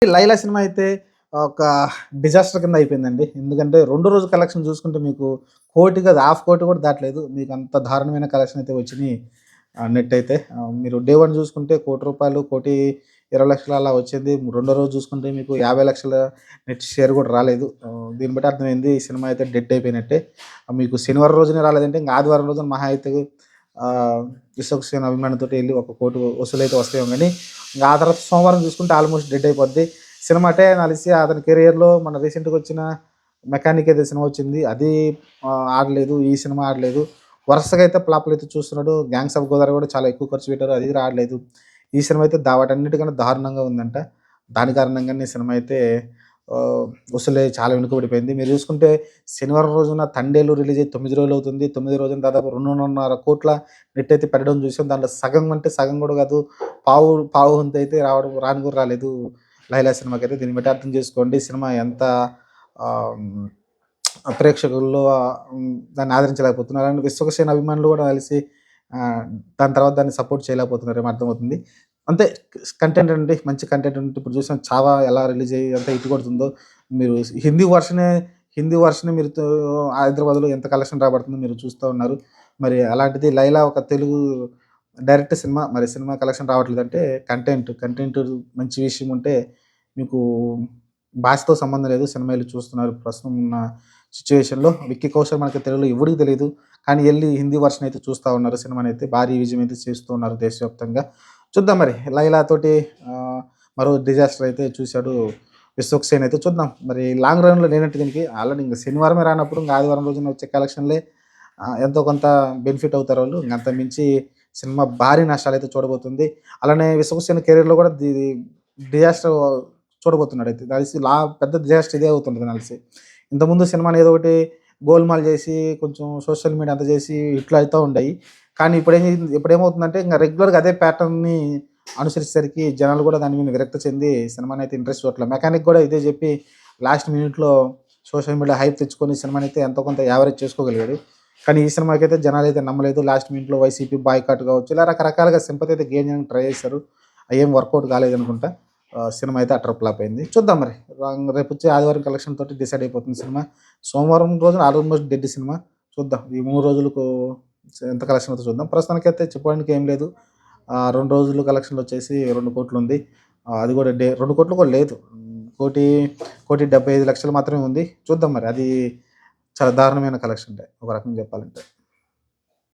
'Laila' cinema అయితే ఒక disaster కింద అయిపోయిందండి. ఎందుకంటే 2 రోజు కలెక్షన్ చూసుకుంటే మీకు 1,00,00,000 కాదు, హాఫ్ కోటి కూడా దాటలేదు. మీకు అంత దారుణమైన కలెక్షన్ అయితే వచ్చినియి నెట్ అయితే. మీరు డే 1 చూసుకుంటే రూ. 1,00,00,000, 1,20,00,000 అలా వచ్చింది. రెండో రోజు చూసుకుంటే మీకు 50,00,000 నెట్ షేర్ కూడా రాలేదు. దీన్ని బట్టి అర్థమైంది ఈ సినిమా అయితే డెడ్ అయిపోయినట్టే. మీకు శనివారం రోజునే రాలేదంటే ఇంక ఆదివారం రోజున మహా అయితే విశ్వక్సేన్ అభిమానితోటి ఎళ్లి ఒక 1,00,00,000 వసూలైతే వస్తాయేమో గానీ, ఇంక ఆ తర్వాత సోమవారం చూసుకుంటే ఆల్మోస్ట్ డెడ్ అయిపోద్ది. సినిమా అంటే నాకు తెలిసి అతని కెరియర్‌లో మన రీసెంట్‌గా వచ్చిన 'మెకానిక్' ఏదో సినిమా వచ్చింది. అది ఆడలేదు. ఈ సినిమా ఆడలేదు. వరుసగా అయితే ఫ్లాపులయితే చూస్తున్నాడు. 'గ్యాంగ్స్ ఆఫ్ గోదావరి' కూడా చాలా ఎక్కువ ఖర్చు పెట్టారు. అది రాడలేదు. ఈ సినిమా అయితే వాటన్నిటికన్నా దారుణంగా ఉందంట. దాని కారణంగానే ఈ సినిమా అయితే వసూలై చాలా వెనుకబడిపోయింది. మీరు చూసుకుంటే శనివారం రోజున 'తండేలు' రిలీజ్ అయ్యి 9 రోజులవుతుంది. 9 రోజున దాదాపు 2,500,00,00,000 నెట్ అయితే పెట్టడం చూసాం. దాంట్లో సగం అంటే సగం కూడా కాదు. పావు పావు వంతైతే రాను కూడా రాలేదు 'లైలా' సినిమాకైతే. దీన్ని బట్టి అర్థం చేసుకోండి సినిమా ఎంత ఆహ్, ప్రేక్షకుల్లో దాన్ని ఆదరించలేకపోతున్నారు. అండ్ విశ్వక్సేన్ అభిమానులు కూడా కలిసి దాని తర్వాత దాన్ని సపోర్ట్ చేయలేకపోతున్నారేమో అర్థమవుతుంది. అంతే, కంటెంట్ అండి. మంచి కంటెంట్ ఉంటే ఇప్పుడు చూసాం 'చావా' ఎలా రిలీజ్ అయ్యి ఎంత హిట్ కొడుతుందో. మీరు హిందీ వర్షనే మీరు హైదరాబాద్‌లో ఎంత కలెక్షన్ రాబడుతుందో మీరు చూస్తా ఉన్నారు. మరి అలాంటిది 'లైలా' ఒక తెలుగు డైరెక్ట్ సినిమా. మరి సినిమా కలెక్షన్ రావట్లేదంటే కంటెంట్ మంచి విషయం ఉంటే మీకు భాషతో సంబంధం లేదు. సినిమా ఎళ్లి చూస్తున్నారు. ప్రస్తుతం ఉన్న సిట్యుయేషన్‌లో 'విక్కీ కౌశల్' మనకి తెలుగులో ఎవ్వడికి తెలీదు. కానీ ఎళ్లి హిందీ వర్షన్ అయితే చూస్తా ఉన్నారు. సినిమానైతే భారీ విజయం అయితే చేస్తూ ఉన్నారు దేశవ్యాప్తంగా. చూద్దాం మరి 'లైలా' తోటి మరో డిజాస్టర్ అయితే చూసాడు విశ్వక్సేన్ అయితే. చూద్దాం మరి లాంగ్ రన్‌లో లేనట్టు దీనికి ఆల్రెడీ ఇంక శనివారమే రానప్పుడు ఇంక ఆదివారం రోజున వచ్చే కలెక్షన్‌లే ఎంతో కొంత బెనిఫిట్ అవుతారు వాళ్ళు. ఇంక అంతకు మించి సినిమా భారీ నష్టాలైతే చూడబోతుంది. అలానే విశ్వక్సేన్ కెరియర్‌లో కూడా డిజాస్టర్ చూడబోతున్నాడయితే. నాకు తెలిసి పెద్ద డిజాస్టర్ ఇదే అవుతుంటది నాకు తెలిసి. ఇంతకుముందు సినిమాని ఏదో ఒకటి గోల్‌మాల్ చేసి కొంచెం సోషల్ మీడియా అంతా చేసి హిట్లు అయితా ఉండేయి. కానీ ఇప్పుడేమవుతుందంటే ఇంక రెగ్యులర్‌గా అదే ప్యాటర్న్‌ని అనుసరించేసరికి జనాలు కూడా దాని మీద విరక్తి చెంది సినిమానైతే ఇంట్రెస్ట్ చూడట్లే. 'మెకానిక్' కూడా ఇదే చెప్పి లాస్ట్ మినిట్‌లో సోషల్ మీడియా హైప్ తెచ్చుకొని సినిమానైతే ఎంతో కొంత యావరేజ్ చేసుకోగలిగాడు. కానీ ఈ సినిమాకైతే జనాలైతే నమ్మలేదు. లాస్ట్ మినిట్‌లో వైసీపీ బాయ్‌కాట్ కావచ్చు, ఇలా రకరకాలుగా సింపతి అయితే గెయిన్ చేయడానికి ట్రై చేశారు. అయ్యేం వర్కౌట్ కాలేదనుకుంటా. సినిమా అయితే అటర్ ఫ్లాప్ అయింది. చూద్దాం మరి. రేపొచ్చే ఆదివారం కలెక్షన్ తోటి డిసైడ్ అయిపోతుంది సినిమా. సోమవారం రోజున ఆల్మోస్ట్ డెడ్ సినిమా. చూద్దాం. ఈ 3 రోజులకు ఎంత కలెక్షన్ అవుతుందో చూద్దాం. ప్రస్తుతానికైతే చెప్పుకోవడానికి ఏం లేదు. 2 రోజులు కలెక్షన్‌లో వచ్చేసి 2,00,00,000 ఉంది. అది కూడా 2,00,00,000 కూడా లేదు. 1,75,00,000 మాత్రమే ఉంది. చూద్దాం మరి. అది చాలా దారుణమైన కలెక్షన్ ఒక రకంగా చెప్పాలంటే.